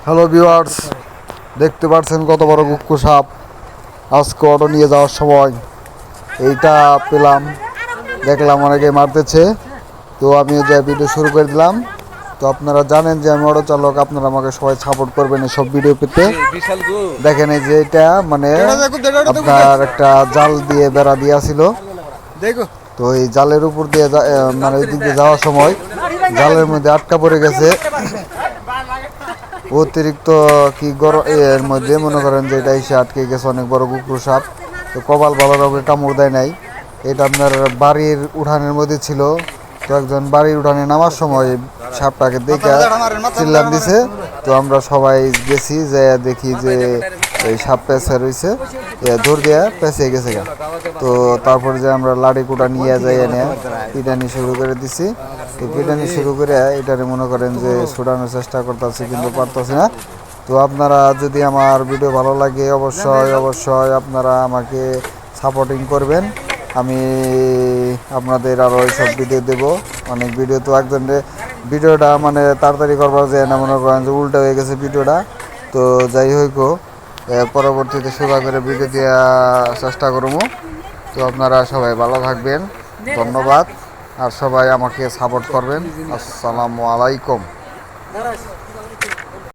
Hello viewers, দেখতে পাচ্ছেন কত বড় গুক্কু সাপ। আজকে অটো নিয়ে যাওয়ার সময় এইটা পেলাম, দেখলাম অনেকে মারতেছে, তো আমি যে ভিডিও শুরু করে দিলাম। তো আপনারা জানেন যে আমি অটো চালক, আপনারা আমাকে সবাই সাপোর্ট করবেন এসব ভিডিও পেতে। দেখেন এই যে এটা মানে আপনার একটা জাল দিয়ে বেড়া দিয়া ছিল, তো এই জালের উপর দিয়ে মানে ওই দিক দিয়ে যাওয়ার সময় জালের মধ্যে আটকা পড়ে গেছে। অতিরিক্ত কি গরম এর মধ্যে মনে করেন যে এটা এসে আটকে গেছে অনেক বড় কুকুর সাপ। তো কপাল ভালো রকমের কামড় দেয় নাই। এটা আপনার বাড়ির উঠানের মধ্যে ছিল। তো একজন বাড়ির উঠানে নামার সময় সাপটাকে দেখে চিল্লান দিছে। তো আমরা সবাই গেছি যে দেখি যে এই সাপ পেঁচে রয়েছে, দৌড় দিয়ে পেঁচে গেছে। তো তারপরে যে আমরা লাড়ি কুটা নিয়ে যাই এনে পিটানি শুরু করে দিছি। তো পিটানি শুরু করে এটারে মনে করেন যে ছুটানোর চেষ্টা করতেছি, কিন্তু পারতেছি না। তো আপনারা যদি আমার ভিডিও ভালো লাগে অবশ্যই আপনারা আমাকে সাপোর্টিং করবেন। আমি আপনাদের আরও এইসব ভিডিও দেবো, অনেক ভিডিও। তো একজনের ভিডিওটা মানে তাড়াতাড়ি করবার যায় না, মনে করেন যে উল্টো হয়ে গেছে ভিডিওটা। তো যাই হোক, পরবর্তীতে সোজা করে ভিডিও দেওয়ার চেষ্টা করবো। তো আপনারা সবাই ভালো থাকবেন, ধন্যবাদ। আর সবাই আমাকে সাপোর্ট করবেন। আসসালামু আলাইকুম।